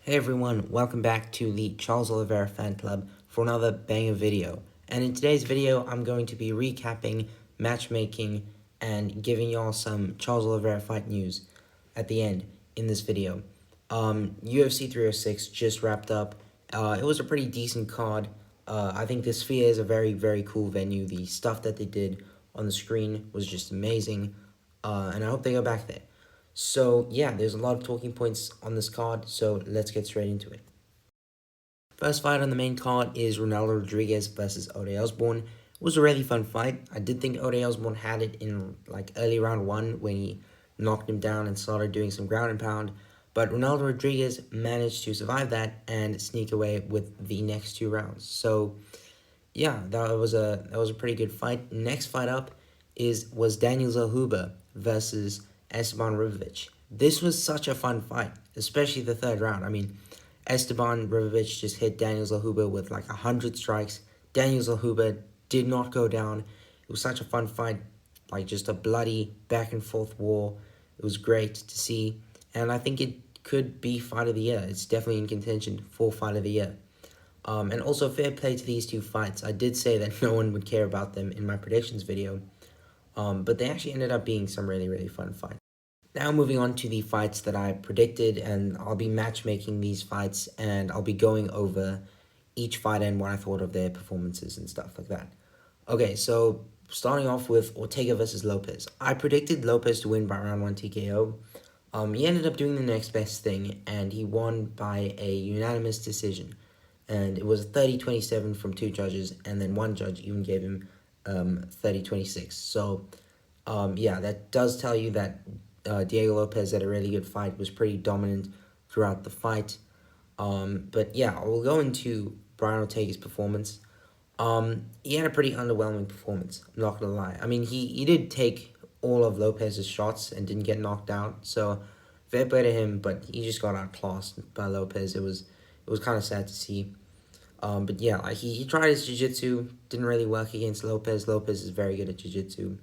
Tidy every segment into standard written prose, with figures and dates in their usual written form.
Hey everyone, welcome back to the Charles Oliveira Fan Club for another banger video. And in today's video, I'm going to be recapping matchmaking and giving y'all some Charles Oliveira fight news at the end in this video. UFC 306 just wrapped up. It was a pretty decent card. I think the Sphere is a very, very cool venue. The stuff that they did on the screen was just amazing. And I hope they go back there. So, yeah, there's a lot of talking points on this card, so let's get straight into it. First fight on the main card is Ronaldo Rodriguez versus Ode Osbourne. It was a really fun fight. I did think Ode Osbourne had it in early round 1 when he knocked him down and started doing some ground and pound, but Ronaldo Rodriguez managed to survive that and sneak away with the next 2 rounds. So, yeah, that was a pretty good fight. Next fight up was Daniel Zellhuber versus Esteban Ribovic. This was such a fun fight, especially the 3rd round. I mean, Esteban Ribovic just hit Daniel Zellhuber with 100 strikes. Daniel Zellhuber did not go down. It was such a fun fight, just a bloody back and forth war. It was great to see, and I think it could be fight of the year. It's definitely in contention for fight of the year. And also, fair play to these 2 fights. I did say that no one would care about them in my predictions video, but they actually ended up being some really, really fun fights. Now moving on to the fights that I predicted, and I'll be matchmaking these fights, and I'll be going over each fighter and what I thought of their performances and stuff like that. Okay, so starting off with Ortega versus Lopez. I predicted Lopez to win by round 1 TKO. He ended up doing the next best thing, and he won by a unanimous decision. And it was 30-27 from 2 judges, and then 1 judge even gave him 30-26. So, yeah, that does tell you that Diego Lopez had a really good fight, was pretty dominant throughout the fight. But yeah, we'll go into Brian Ortega's performance. He had a pretty underwhelming performance, I'm not gonna lie. I mean, he did take all of Lopez's shots and didn't get knocked out, so fair play to him, but he just got outclassed by Lopez. It was kind of sad to see. But yeah, he tried his jiu-jitsu, didn't really work against Lopez. Lopez is very good at jiu-jitsu.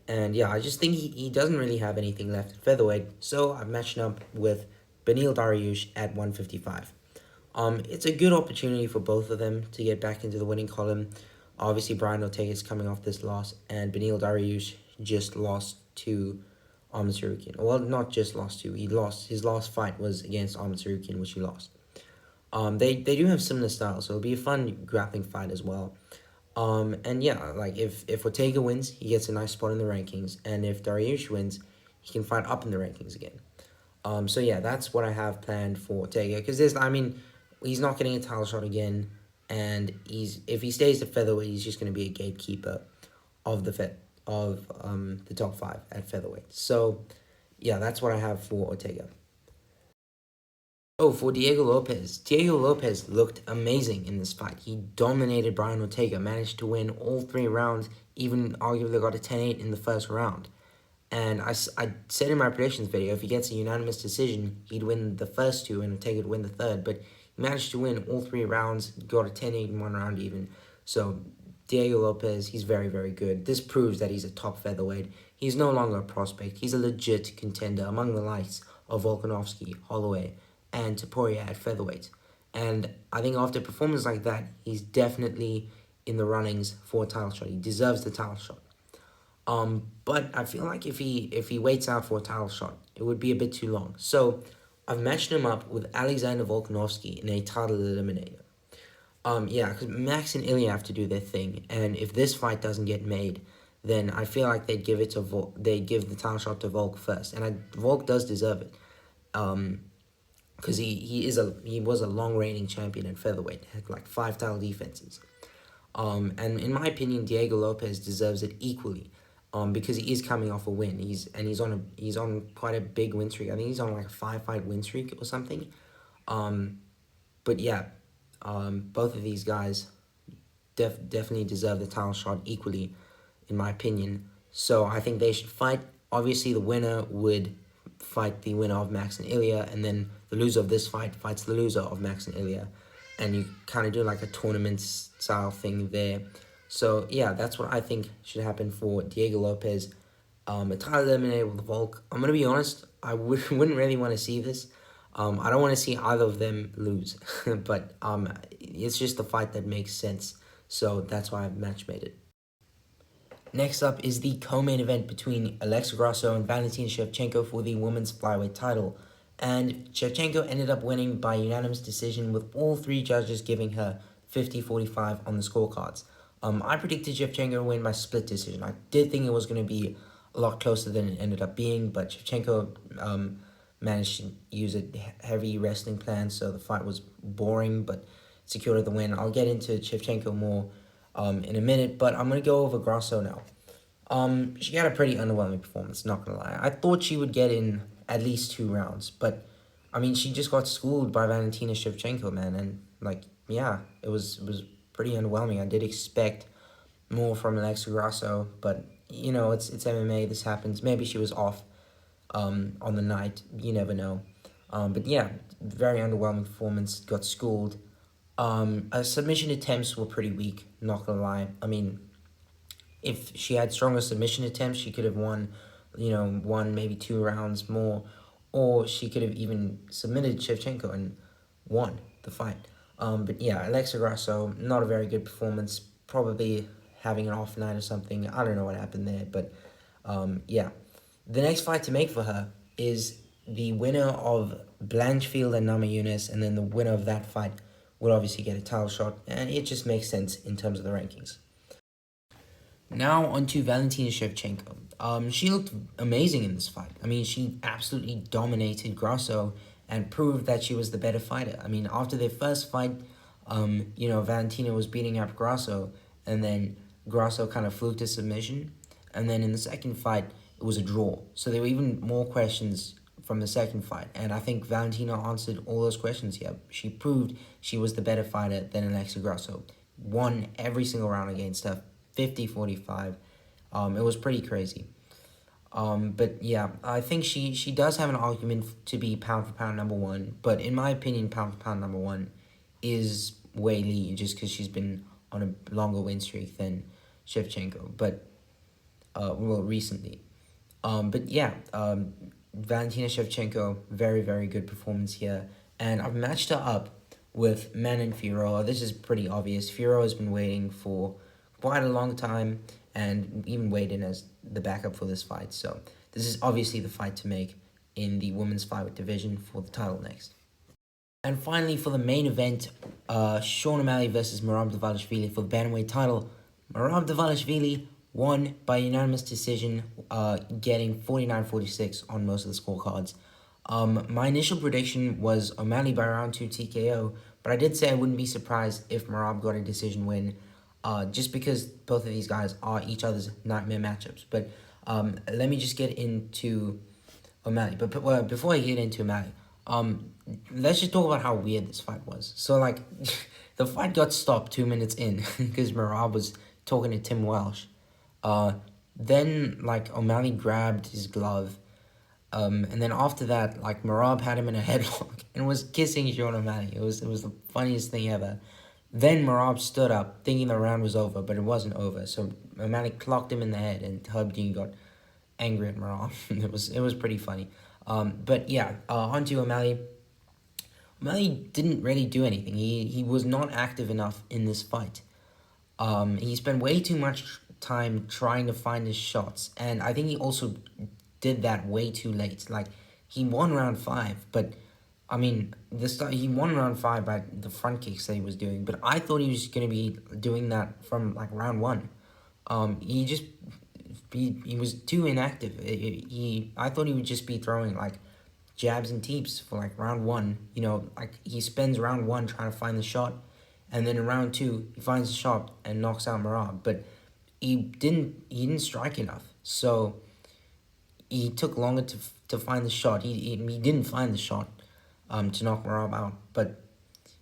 And yeah, I just think he doesn't really have anything left at featherweight, so I've matched him up with Beneil Dariush at 155. It's a good opportunity for both of them to get back into the winning column. Obviously, Brian Ortega is coming off this loss, and Beneil Dariush just lost to Ahmed Sarukian. Well, not just lost to, his last fight was against Ahmed Sarukian, which he lost. They do have similar styles, so it'll be a fun grappling fight as well. And yeah, if Ortega wins, he gets a nice spot in the rankings, and if Dariush wins, he can fight up in the rankings again. So yeah, that's what I have planned for Ortega, because he's not getting a title shot again, and if he stays at featherweight, he's just going to be a gatekeeper of the top 5 at featherweight. So yeah, that's what I have for Ortega. Oh, for Diego Lopez. Diego Lopez looked amazing in this fight. He dominated Brian Ortega, managed to win all 3 rounds, even arguably got a 10-8 in the first round. And I said in my predictions video, if he gets a unanimous decision, he'd win the first 2 and Ortega would win the 3rd. But he managed to win all 3 rounds, got a 10-8 in 1 round even. So Diego Lopez, he's very, very good. This proves that he's a top featherweight. He's no longer a prospect. He's a legit contender among the likes of Volkanovski, Holloway, and Topuria at featherweight. And I think after a performance like that, he's definitely in the runnings for a title shot. He deserves the title shot. But I feel like if he waits out for a title shot, it would be a bit too long. So I've matched him up with Alexander Volkanovski in a title eliminator. Yeah, because Max and Ilya have to do their thing, and if this fight doesn't get made, then I feel like they'd give the title shot to Volk first, and Volk does deserve it. Because he was a long reigning champion at featherweight, had 5 title defenses. And in my opinion, Diego Lopez deserves it equally. Because he is coming off a win. He's on quite a big win streak. I think he's on a 5-fight win streak or something. But yeah, both of these guys definitely deserve the title shot equally, in my opinion. So I think they should fight. Obviously, the winner would fight the winner of Max and Ilya, and then the loser of this fight fights the loser of Max and Ilya, and you kind of do a tournament style thing there. So yeah, that's what I think should happen for Diego Lopez. A title eliminator with Volk. I'm gonna be honest, I wouldn't really want to see this. I don't want to see either of them lose, but it's just the fight that makes sense. So that's why I've match made it. Next up is the co-main event between Alexa Grasso and Valentina Shevchenko for the women's flyweight title. And Shevchenko ended up winning by unanimous decision with all three judges giving her 50-45 on the scorecards. I predicted Shevchenko to win by split decision. I did think it was going to be a lot closer than it ended up being, but Shevchenko managed to use a heavy wrestling plan, so the fight was boring, but secured the win. I'll get into Shevchenko more in a minute, but I'm going to go over Grasso now. She had a pretty underwhelming performance, not gonna lie. I thought she would get in at least 2 rounds, but I mean, she just got schooled by Valentina Shevchenko, man, and like, yeah, it was pretty underwhelming. I did expect more from Alexa Grasso, but you know, it's MMA. This happens. Maybe she was off on the night. You never know. But yeah, very underwhelming performance. Got schooled. Submission attempts were pretty weak. Not gonna lie. I mean, if she had stronger submission attempts, she could have won, one, maybe 2 rounds more, or she could have even submitted Shevchenko and won the fight. But yeah, Alexa Grasso, not a very good performance, probably having an off night or something. I don't know what happened there, but yeah. The next fight to make for her is the winner of Blanchfield and Namajunas, and then the winner of that fight would obviously get a title shot, and it just makes sense in terms of the rankings. Now onto Valentina Shevchenko. She looked amazing in this fight. I mean, she absolutely dominated Grasso and proved that she was the better fighter. I mean, after their first fight, Valentina was beating up Grasso, and then Grasso kind of fluked a submission, and then in the second fight, it was a draw. So there were even more questions from the second fight, and I think Valentina answered all those questions here. She proved she was the better fighter than Alexa Grasso. Won every single round against her, 50-45. It was pretty crazy. But yeah, I think she does have an argument to be pound for pound number one, but in my opinion, pound for pound number one is Wei Li, just because she's been on a longer win streak than Shevchenko, but recently. But yeah, Valentina Shevchenko, very, very good performance here. And I've matched her up with Manon Fiorot. This is pretty obvious. Fiorot has been waiting for quite a long time and even weighed in as the backup for this fight. So this is obviously the fight to make in the women's flyweight division for the title next. And finally, for the main event, Sean O'Malley versus Merab Dvalishvili for the bantamweight title. Merab Dvalishvili won by unanimous decision, getting 49-46 on most of the scorecards. My initial prediction was O'Malley by round 2 TKO, but I did say I wouldn't be surprised if Merab got a decision win, just because both of these guys are each other's nightmare matchups. But let me just get into O'Malley. But before I get into O'Malley, let's just talk about how weird this fight was. So, like, the fight got stopped 2 minutes in because Merab was talking to Tim Welsh. Then, like, O'Malley grabbed his glove, and then after that, like, Merab had him in a headlock and was kissing Sean O'Malley. It was the funniest thing ever. Then Merab stood up, thinking the round was over, but it wasn't over. So O'Malley clocked him in the head, and Herb Dean got angry at Merab. It was pretty funny. But yeah, onto O'Malley. O'Malley didn't really do anything. He was not active enough in this fight. He spent way too much time trying to find his shots, and I think he also did that way too late. Like, he won round 5, but I mean, he won round 5 by the front kicks that he was doing, but I thought he was going to be doing that from, like, round 1. He was too inactive. I thought he would just be throwing, like, jabs and teeps for, like, round 1. You know, like, he spends round 1 trying to find the shot, and then in round 2, he finds the shot and knocks out Merab. But he didn't strike enough, so he took longer to find the shot. He didn't find the shot to knock Merab out. But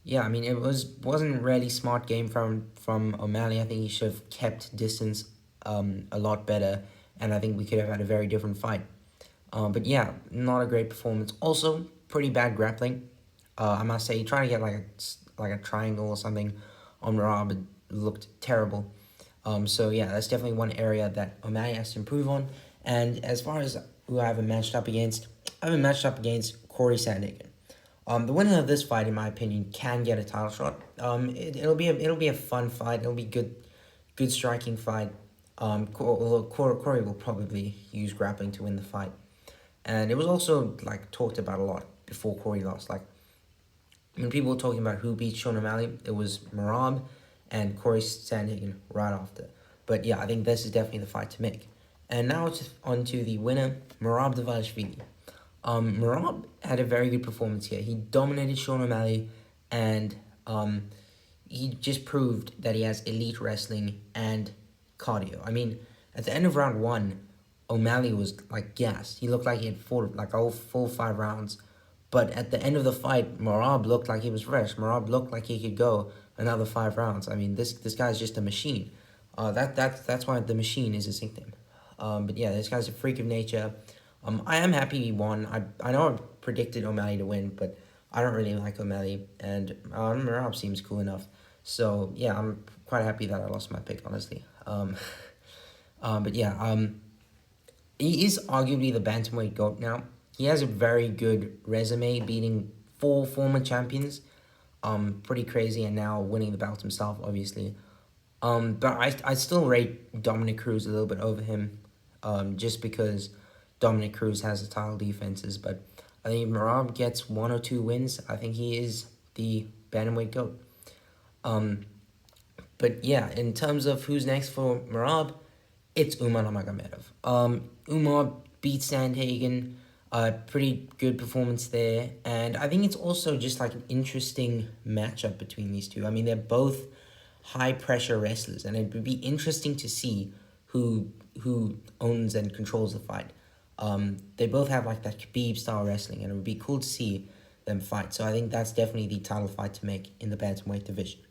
yeah, I mean, it wasn't really smart game from O'Malley. I think he should have kept distance a lot better, and I think we could have had a very different fight. But yeah, not a great performance. Also, pretty bad grappling. I must say, he tried to get like a triangle or something on Merab. It looked terrible. So yeah, that's definitely one area that O'Malley has to improve on. And as far as who I haven't matched up against Corey Sandhagen. The winner of this fight, in my opinion, can get a title shot. It'll be a fun fight. It'll be good striking fight. Although Corey will probably use grappling to win the fight, and it was also like talked about a lot before Corey lost. Like when people were talking about who beat Sean O'Malley, it was Merab and Corey Sandhagen right after. But yeah, I think this is definitely the fight to make. And now it's on to the winner, Merab Dvalishvili. Merab had a very good performance here. He dominated Sean O'Malley, and he just proved that he has elite wrestling and cardio. I mean, at the end of round 1, O'Malley was like gassed. He looked like he had fought like all full 5 rounds. But at the end of the fight, Merab looked like he was fresh. Merab looked like he could go another 5 rounds. I mean, this guy's just a machine. That's why the machine is his nickname. But yeah, this guy's a freak of nature. I am happy he won. I know I predicted O'Malley to win, but I don't really like O'Malley, and Merab seems cool enough. So yeah, I'm quite happy that I lost my pick, honestly. But yeah, he is arguably the bantamweight GOAT now. He has a very good resume, beating 4 former champions. Pretty crazy, and now winning the belt himself, obviously. But I still rate Dominic Cruz a little bit over him, just because Dominic Cruz has the title defenses. But I think if Merab gets 1 or 2 wins, I think he is the bantamweight GOAT. But yeah, in terms of who's next for Merab, it's Umar Nurmagomedov. Umar beat Sandhagen, pretty good performance there, and I think it's also just like an interesting matchup between these two. I mean, they're both high pressure wrestlers, and it would be interesting to see who owns and controls the fight. They both have like that Khabib style wrestling, and it would be cool to see them fight. So I think that's definitely the title fight to make in the bantamweight division.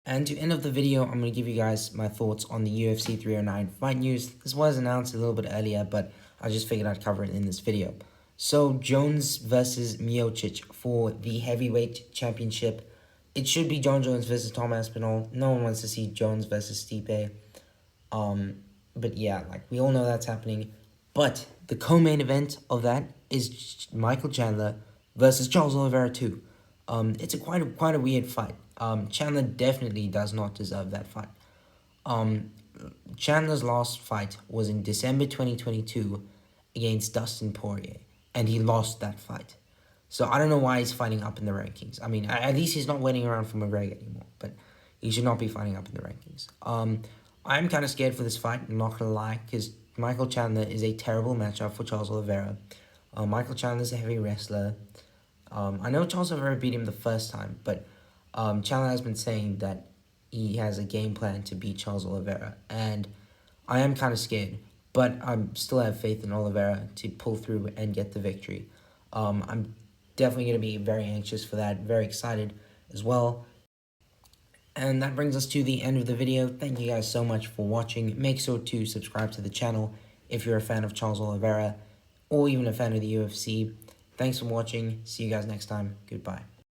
And to end of the video, I'm going to give you guys my thoughts on the UFC 309 fight news. This was announced a little bit earlier, but I just figured I'd cover it in this video. So, Jones versus Miocic for the heavyweight championship. It should be John Jones versus Tom Aspinall. No one wants to see Jones versus Stipe. But yeah, like we all know that's happening. But the co-main event of that is Michael Chandler versus Charles Oliveira 2. It's quite a weird fight. Chandler definitely does not deserve that fight. Chandler's last fight was in December 2022 against Dustin Poirier, and he lost that fight. So I don't know why he's fighting up in the rankings. I mean, at least he's not waiting around for McGregor anymore, but he should not be fighting up in the rankings. I'm kind of scared for this fight, I'm not going to lie, because Michael Chandler is a terrible matchup for Charles Oliveira. Michael Chandler's a heavy wrestler. I know Charles Oliveira beat him the first time, but Chandler has been saying that he has a game plan to beat Charles Oliveira, and I am kind of scared, but I still have faith in Oliveira to pull through and get the victory. I'm definitely going to be very anxious for that, very excited as well. And that brings us to the end of the video. Thank you guys so much for watching. Make sure to subscribe to the channel if you're a fan of Charles Oliveira or even a fan of the UFC. Thanks for watching. See you guys next time. Goodbye.